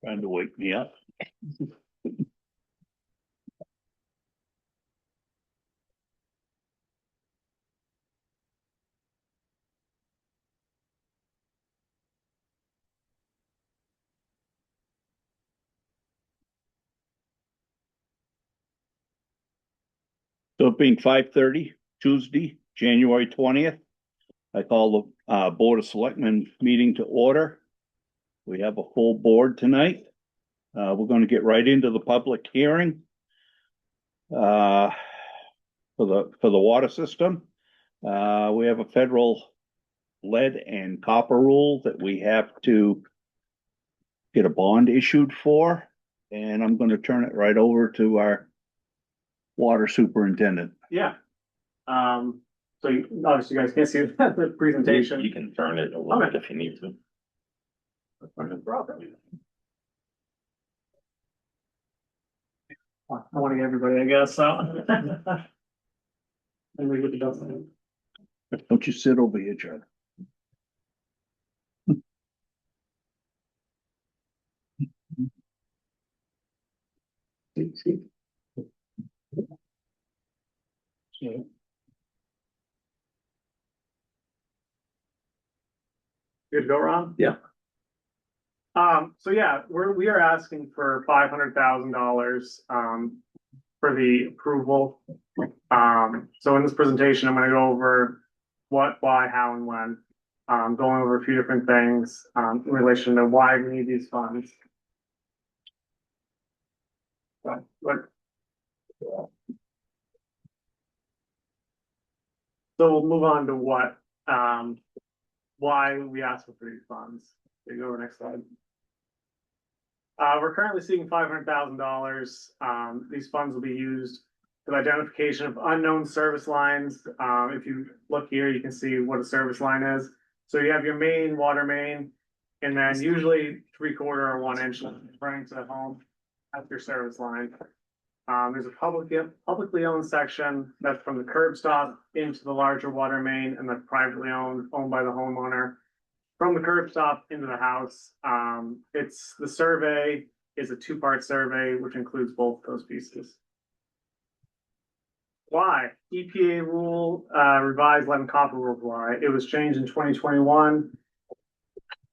Trying to wake me up. So it being 5:30, Tuesday, January 20th, I call the Board of Selectmen meeting to order. We have a full board tonight. We're going to get right into the public hearing for the water system. We have a federal lead and copper rule that we have to get a bond issued for, and I'm going to turn it right over to our water superintendent. Yeah. So obviously you guys can't see the presentation. You can turn it a little bit if you need to. I want to get everybody, I guess, so. And we get the dozen. Don't you sit over here, John. See. Good to go, Ron? Yeah. So yeah, we are asking for $500,000 for the approval. So in this presentation, I'm going to go over what, why, how, and when. Going over a few different things in relation to why we need these funds. So we'll move on to what, why we ask for these funds. Okay, go over next slide. We're currently seeking $500,000. These funds will be used for the identification of unknown service lines. If you look here, you can see what a service line is. So you have your main water main, and then usually 3/4 or 1 inch running to the home. That's your service line. There's a publicly owned section that's from the curb stop into the larger water main, and that's privately owned by the homeowner. From the curb stop into the house, the survey is a 2-part survey, which includes both those pieces. Why? EPA rule, revised lead and copper rule. Why? It was changed in 2021.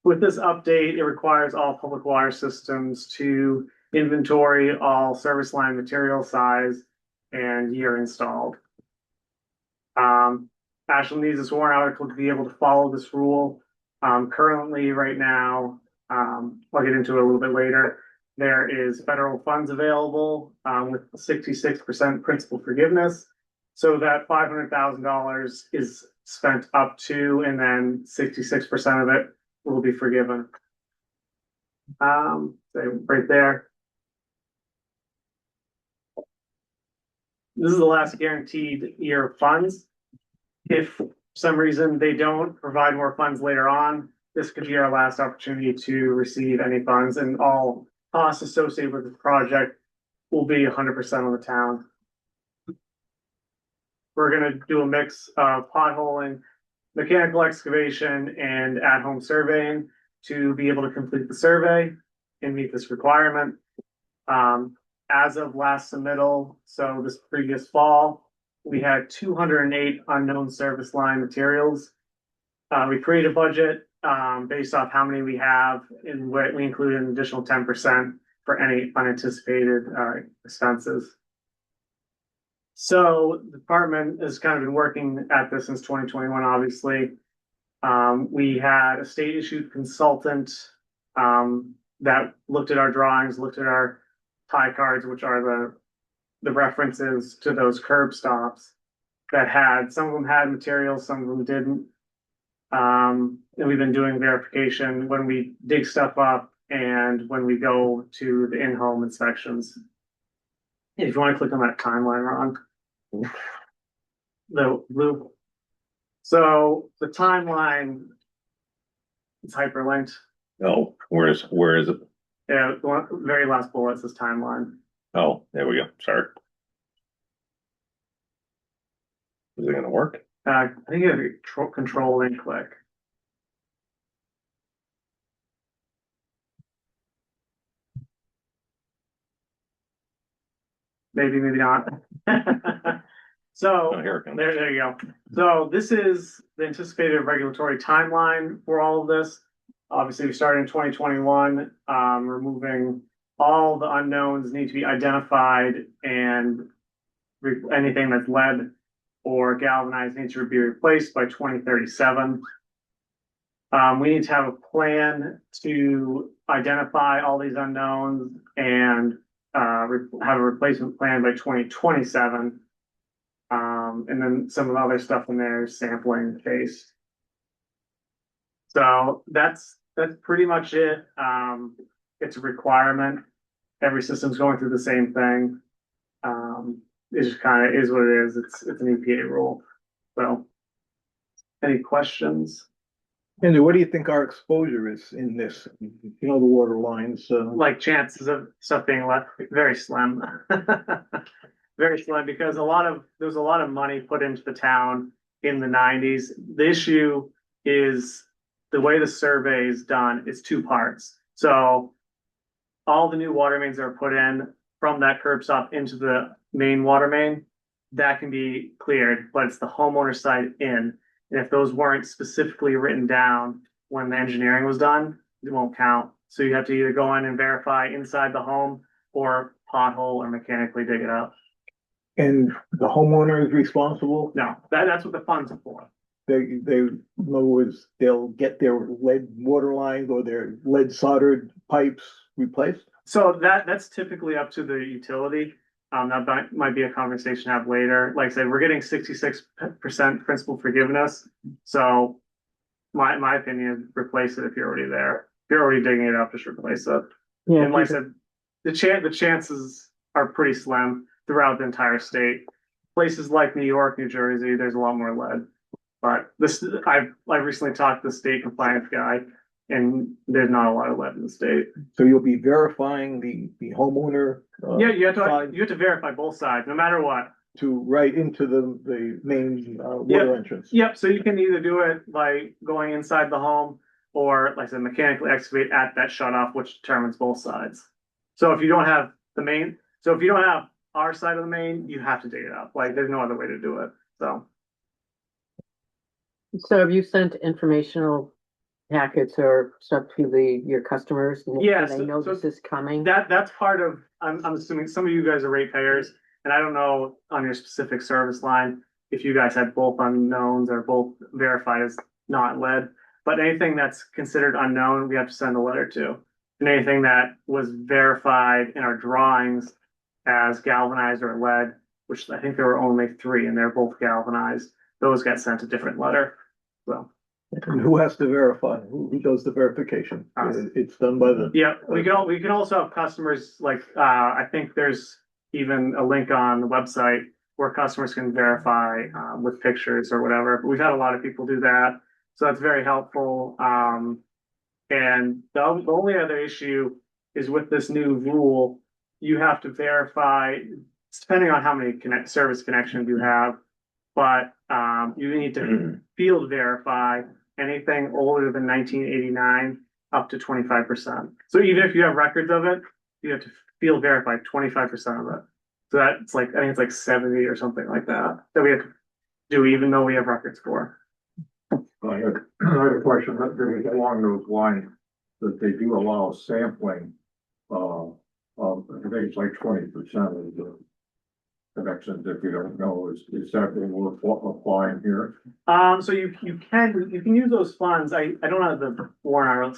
With this update, it requires all public water systems to inventory all service line material size and year installed. Ashland needs this warrant article to be able to follow this rule. Currently, right now, I'll get into it a little bit later. There is federal funds available with 66% principal forgiveness. So that $500,000 is spent up to, and then 66% of it will be forgiven. Right there. This is the last guaranteed year of funds. If for some reason they don't provide more funds later on, this could be our last opportunity to receive any funds, and all costs associated with the project will be 100% on the town. We're going to do a mix of potholing, mechanical excavation, and at-home surveying to be able to complete the survey and meet this requirement. As of last submittal, so this previous fall, we had 208 unknown service line materials. We created a budget based off how many we have, and we included an additional 10% for any unanticipated expenses. So the department has kind of been working at this since 2021, obviously. We had a state issued consultant that looked at our drawings, looked at our tie cards, which are the references to those curb stops that had, some of them had materials, some of them didn't. And we've been doing verification when we dig stuff up and when we go to the in-home inspections. If you want to click on that timeline, Ron. The blue. So the timeline is hyperlinked. Oh, where is it? Yeah, the very last bullet says timeline. Oh, there we go. Sorry. Is it gonna work? I think you have to control and click. maybe, maybe not. So, Oh, here it comes. there you go. So this is the anticipated regulatory timeline for all of this. Obviously, we started in 2021, removing all the unknowns need to be identified, and anything that's lead or galvanized needs to be replaced by 2037. We need to have a plan to identify all these unknowns and have a replacement plan by 2027. And then some of the other stuff in there is sampling phase. So that's pretty much it. It's a requirement. Every system's going through the same thing. It just kind of is what it is. It's an EPA rule. So, any questions? Andy, what do you think our exposure is in this? You know, the water lines, Like chances of stuff being left very slim. Very slim because there's a lot of money put into the town in the 90s. The issue is the way the survey is done is two parts. So all the new water mains that are put in from that curb stop into the main water main, that can be cleared, but it's the homeowner side in. And if those weren't specifically written down when the engineering was done, it won't count. So you have to either go in and verify inside the home or pothole or mechanically dig it up. and the homeowner is responsible. No, that's what the funds are for. In other words, they'll get their lead water lines or their lead soldered pipes replaced. So that's typically up to the utility. That might be a conversation to have later. Like I said, we're getting 66% principal forgiveness. So my opinion is replace it if you're already there. If you're already digging it up, just replace it. Yeah, And like I said, the chances are pretty slim throughout the entire state. Places like New York, New Jersey, there's a lot more lead. But I've recently talked to the state compliance guy, and there's not a lot of lead in the state. so you'll be verifying the homeowner. Yeah, you have side to verify both sides, no matter what. to right into the main water entrance. Yep. So you can either do it by going inside the home, or like I said, mechanically excavate at that shutoff, which determines both sides. So if you don't have if you don't have our side of the main, you have to dig it up. Like there's no other way to do it. So have you sent informational packets or stuff to your customers? Yeah, So they know this is coming? That's part of. I'm assuming some of you guys are ratepayers, and I don't know on your specific service line if you guys had both unknowns or both verified as not lead. But anything that's considered unknown, we have to send a letter to. And anything that was verified in our drawings as galvanized or lead, which I think there were only 3, and they're both galvanized, those get sent a different letter. So. And who has to verify? Who does the verification? Us. It's done by the. Yeah, we can also have customers like I think there's even a link on the website where customers can verify with pictures or whatever. But we've had a lot of people do that, so that's very helpful. And the only other issue is with this new rule, you have to verify, depending on how many service connections you have, but you need to field verify anything older than 1989 up to 25%. So even if you have records of it, you have to field verify 25% of it. So that's like, I think it's like 70 or something like that we have to do even though we have records for. I had a question that goes along those lines, that they do allow sampling, I think it's like 20% of the connections, if you don't know, is that what we're applying here? So you can use those funds. I don't have the warrant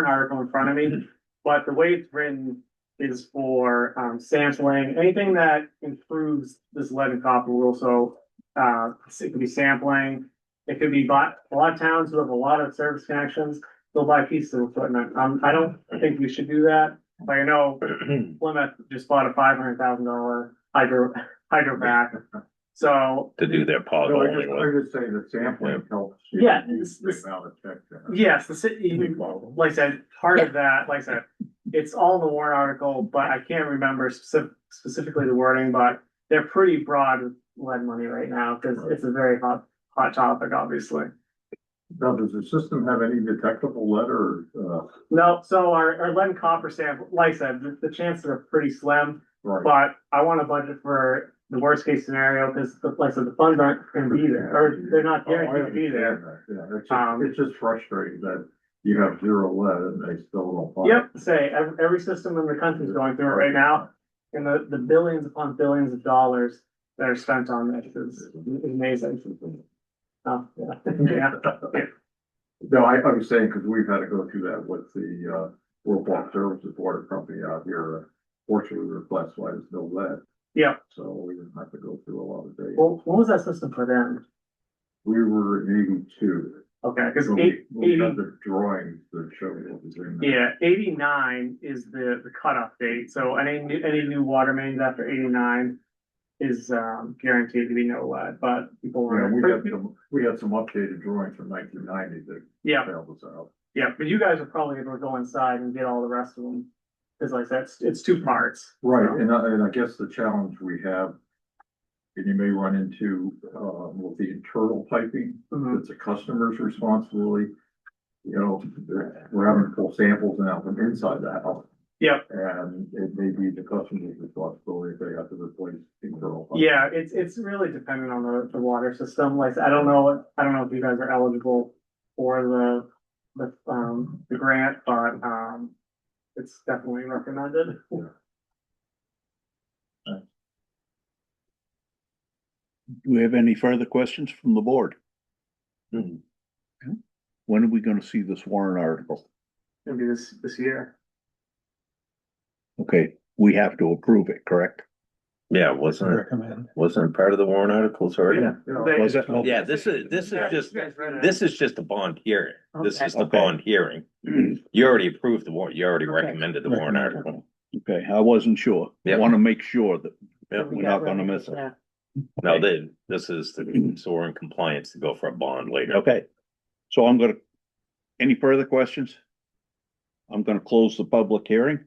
article in front of me, but the way it's written is for sampling, anything that improves this lead and copper rule. So it could be sampling, it could be a lot of towns who have a lot of service connections, they'll buy pieces of equipment. I don't think we should do that. But I know Plymouth just bought a $500,000 hydro vac. So To do their So pothole. I would say the sampling helps. Yeah, The amount of check there. yes, the city, like I said, part of that, like I said, it's all in the warrant article, but I can't remember specifically the wording, but they're pretty broad with lead money right now because it's a very hot topic, obviously. Now, does the system have any detectable lead or, No, so our lead and copper sample, like I said, the chances are pretty slim. Right. but I want to budget for the worst case scenario, because like I said, the funds aren't gonna be there, or they're not Oh, I guaranteed to be there. understand that. Yeah, Um, it's just frustrating that you have zero lead and they still don't find it. Yep, say, every system in the country is going through it right now, and the billions upon billions of dollars that are spent on this is amazing. Oh, yeah. Yeah. No, I was saying, because we've had to go through that with the, World Services Water Company out here. Fortunately, we're classified as no lead, Yeah, so we didn't have to go through a lot of days. well, what was that system put in? We were in 82. Okay, because So we got the drawings that showed what was in there. yeah, 89 is the cutoff date, so any new water mains after 89 is guaranteed to be no lead, but people Yeah, were. we had some updated drawings from 1990 that Yeah, failed us out. yeah, but you guys are probably able to go inside and get all the rest of them, because like that's, it's two parts. Right, so. and I guess the challenge we have, and you may run into, with the internal piping, Mhm. it's a customer's responsibility. You know, we're having to pull samples now from inside the house. Yep. And it may be the customer's responsibility if they have to replace internal. piping. Yeah, it's really dependent on the water system. Like, I don't know if you guys are eligible for the grant, but, it's definitely recommended. Do we have any further questions from the board? Mhm. When are we gonna see this warrant article? Maybe this year. Okay, we have to approve it, correct? Yeah, wasn't part of the warrant articles already? Was it? Okay. Yeah, this is just, You guys read it. this is just a bond hearing. This is the Okay. bond hearing. You already approved the warrant, you already recommended the warrant article. Okay, I wasn't sure. I Yeah. wanna make sure that Yeah. we're not gonna miss it. Yeah. No, this is, so we're in compliance to go for a bond later. Okay, so any further questions? I'm gonna close the public hearing.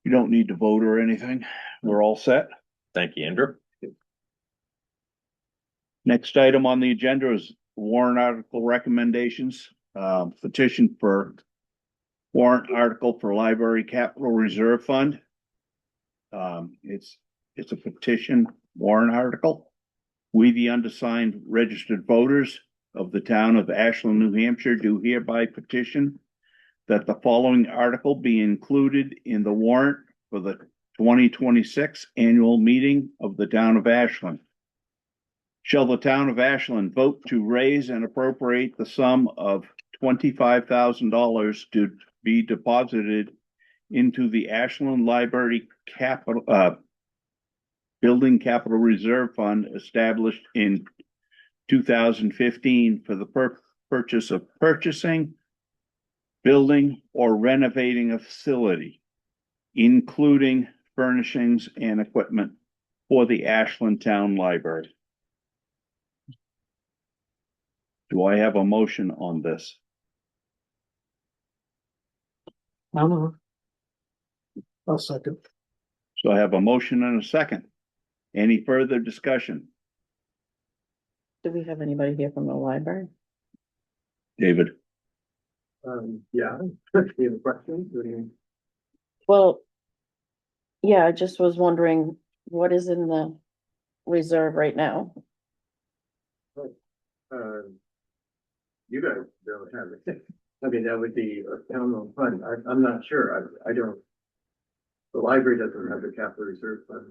You don't need to vote or anything. We're all set. Thank you, Andrew. Next item on the agenda is warrant article recommendations, petition for warrant article for library capital reserve fund. It's a petition warrant article. We, the undersigned registered voters of the town of Ashland, New Hampshire, do hereby petition that the following article be included in the warrant for the 2026 annual meeting of the town of Ashland. Shall the town of Ashland vote to raise and appropriate the sum of $25,000 to be deposited into the Ashland Library Capital, Building Capital Reserve Fund established in 2015 for the purchase of purchasing, building, or renovating a facility, including furnishings and equipment for the Ashland Town Library. Do I have a motion on this? I'll second. So I have a motion and a second. Any further discussion? Do we have anybody here from the library? David? Yeah, do you have a question? Well, yeah, I just was wondering what is in the reserve right now? You guys don't have it. I mean, that would be a town fund. I'm not sure. I don't. The library doesn't have the capital reserve fund.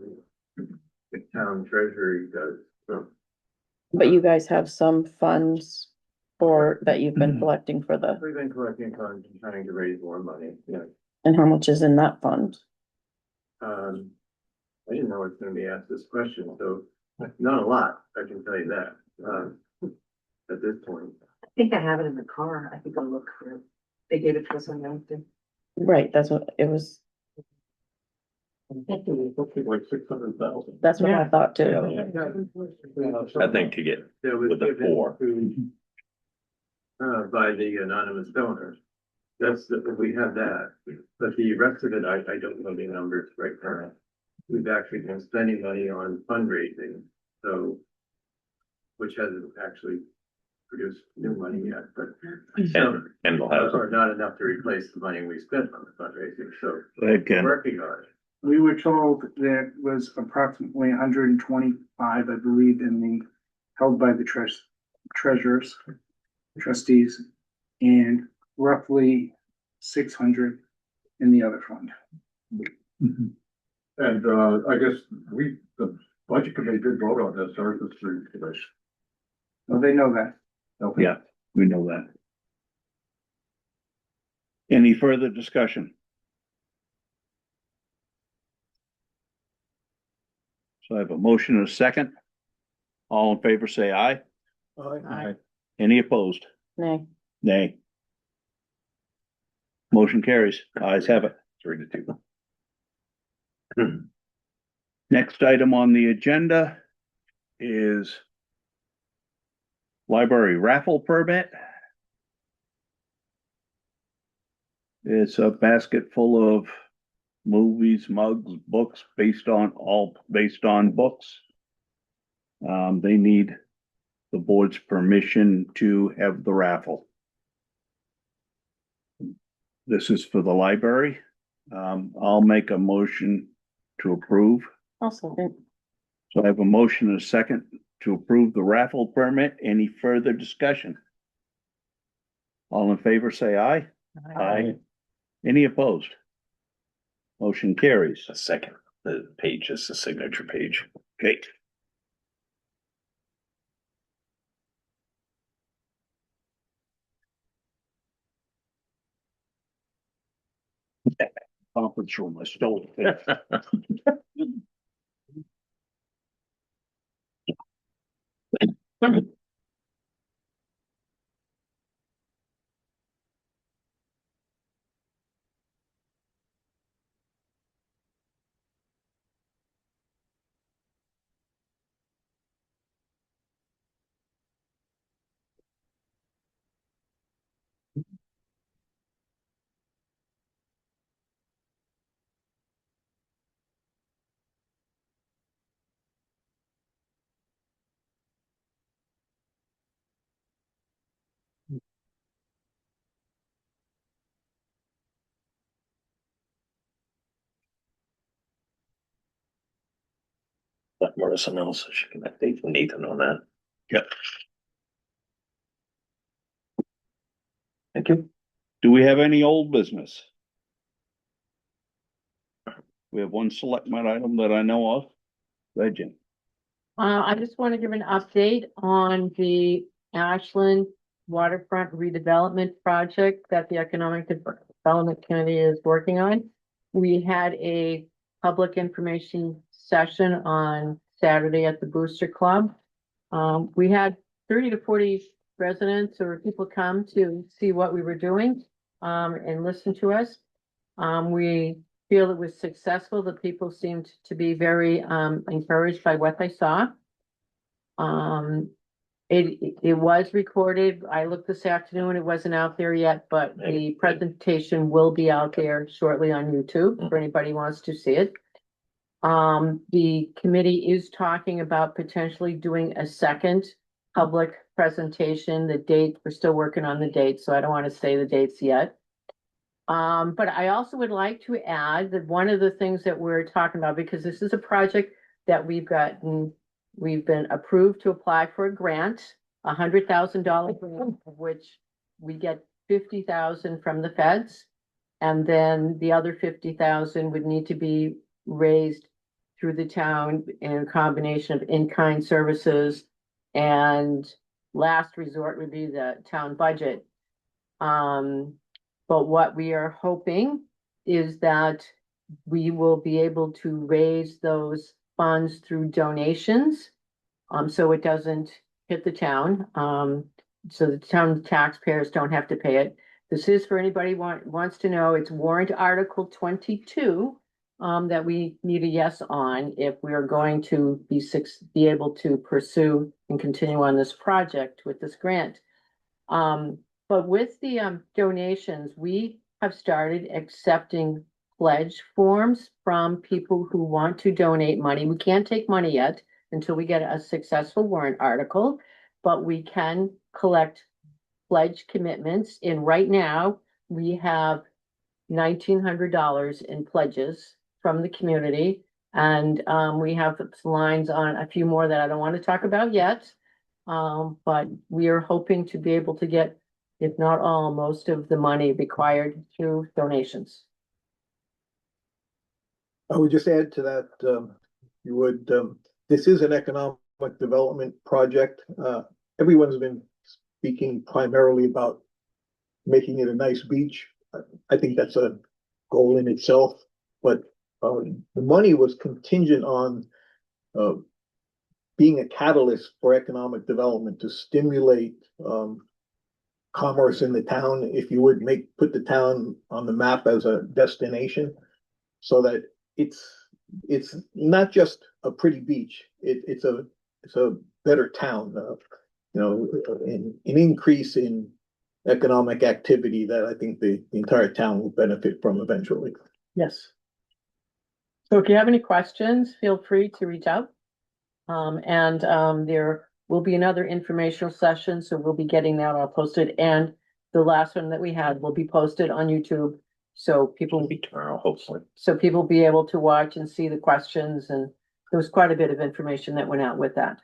The town treasury does, so. But you guys have some funds for, that you've been collecting for the, We've been collecting funds and trying to raise more money, yeah. and how much is in that fund? I didn't know I was gonna be asked this question, so not a lot, I can tell you that, at this point. I think I have it in the car. I think I'll look for it. They gave it to us on Wednesday. Right, that's what it was, Like 600,000. that's what I Yeah. thought too. I think to get That was with the given four. to, by the anonymous donors. We have that, but the rest of it, I don't know the numbers right now. We've actually been spending money on fundraising, so, which hasn't actually produced new money yet, but. And we'll have, Or not enough to replace the money we spent on the fundraising, so Go ahead, we're Ken. working on it. We were told that was approximately 125, I believe, in the, held by the treasurers, trustees, and roughly 600 in the other fund. And, I guess the budget committee did vote on this, ours was through today. So they know that. Okay. Yeah, we know that. Any further discussion? So I have a motion and a second. All in favor, say aye. Aye. Any opposed? Nay. Nay. Motion carries. Ayes have it. 3-2. Next item on the agenda is library raffle permit. It's a basket full of movies, mugs, books based on books. They need the board's permission to have the raffle. This is for the library. I'll make a motion to approve. Also, So I have a motion and a second to approve the raffle permit. Any further discussion? All in favor, say aye. Aye. Any opposed? Motion carries. The second, the page is the signature page. Okay. Conference room, I stole it. Let Marissa know so she can update Nathan on that. Yep. Thank you. Do we have any old business? We have one selectment item that I know of. Legend. I just want to give an update on the Ashland waterfront redevelopment project that the Economic Development Committee is working on. We had a public information session on Saturday at the Booster Club. We had 30 to 40 residents or people come to see what we were doing, and listen to us. We feel it was successful. The people seemed to be very, encouraged by what they saw. It was recorded. I looked this afternoon. It wasn't out there yet, but the presentation will be out there shortly on YouTube for anybody who wants to see it. The committee is talking about potentially doing a second public presentation. The date, we're still working on the date, so I don't want to say the dates yet. But I also would like to add that one of the things that we're talking about, because this is a project that we've been approved to apply for a grant, $100,000 grant, of which we get 50,000 from the feds. And then the other 50,000 would need to be raised through the town in a combination of in-kind services, and last resort would be the town budget. But what we are hoping is that we will be able to raise those funds through donations. So it doesn't hit the town. So the town taxpayers don't have to pay it. This is for anybody wants to know, it's warrant article 22, that we need a yes on if we are going to be able to pursue and continue on this project with this grant. But with the donations, we have started accepting pledge forms from people who want to donate money. We can't take money yet until we get a successful warrant article, but we can collect pledge commitments. And right now we have $1,900 in pledges from the community. And we have some lines on a few more that I don't want to talk about yet. But we are hoping to be able to get, if not all, most of the money required through donations. I would just add to that, you would, this is an economic development project. Everyone's been speaking primarily about making it a nice beach. I think that's a goal in itself, but the money was contingent on being a catalyst for economic development to stimulate commerce in the town, if you would put the town on the map as a destination, so that it's not just a pretty beach. It's a better town. An increase in economic activity that I think the entire town will benefit from eventually. Yes. So if you have any questions, feel free to reach out. There will be another informational session, so we'll be getting that all posted, and the last one that we had will be posted on YouTube. So people It'll be tomorrow, hopefully. So people will be able to watch and see the questions, and there was quite a bit of information that went out with that.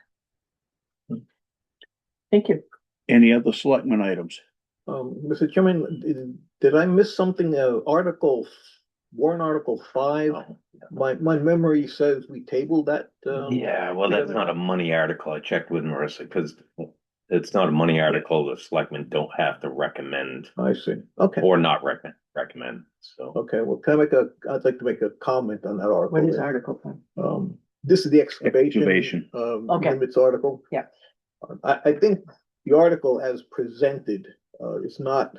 Thank you. Any other selectmen items? Mr. Chairman, did I miss something? Warrant Article 5? My memory says we tabled that. Yeah, well, that's not a money article. I checked with Marissa, because it's not a money article. The selectmen don't have to recommend I see. Okay. or not recommend, so. Okay, well, I'd like to make a comment on that article. What is Article 5? This is the excavation. Excavation. Okay. Limits article. Yeah. I think the article as presented, is not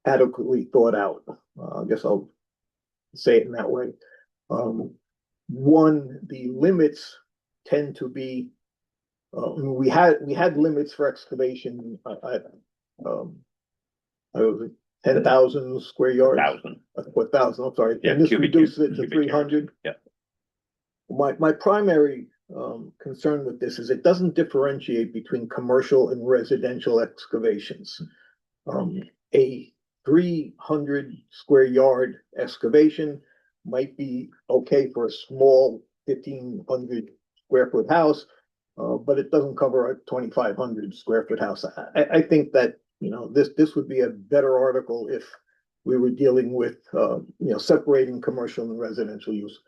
adequately thought out. I guess I'll say it in that way. One, the limits tend to be, we had limits for excavation, I was 10,000 square yards. 1,000, I'm sorry. Yeah, and this cubic reduces yards, it to cubic yards. 300. Yeah. My primary concern with this is it doesn't differentiate between commercial and residential excavations. A 300 square yard excavation might be okay for a small 1,500 square foot house, but it doesn't cover a 2,500 square foot house. I think that, this would be a better article if we were dealing with, separating commercial and residential use.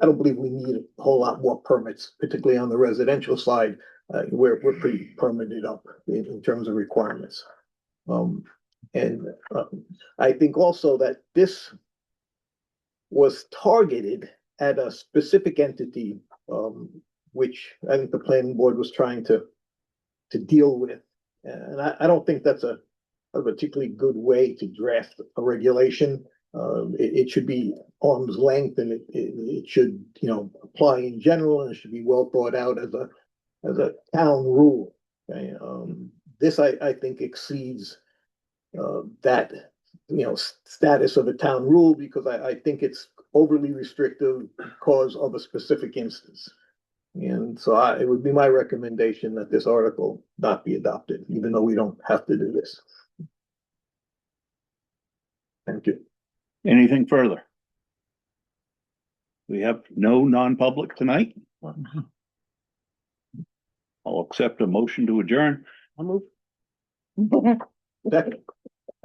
I don't believe we need a whole lot more permits, particularly on the residential side. We're pretty permitted up in terms of requirements. I think also that this was targeted at a specific entity, which I think the planning board was trying to deal with. And I don't think that's a particularly good way to draft a regulation. It should be arm's length, and it should, apply in general, and it should be well thought out as a town rule. Okay? This I think exceeds that status of a town rule, because I think it's overly restrictive because of a specific instance. And so it would be my recommendation that this article not be adopted, even though we don't have to do this. Thank you. Anything further? We have no non-public tonight. I'll accept a motion to adjourn. I'll move. Second.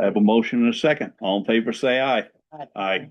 I have a motion and a second. All in favor, say aye. Aye. Aye.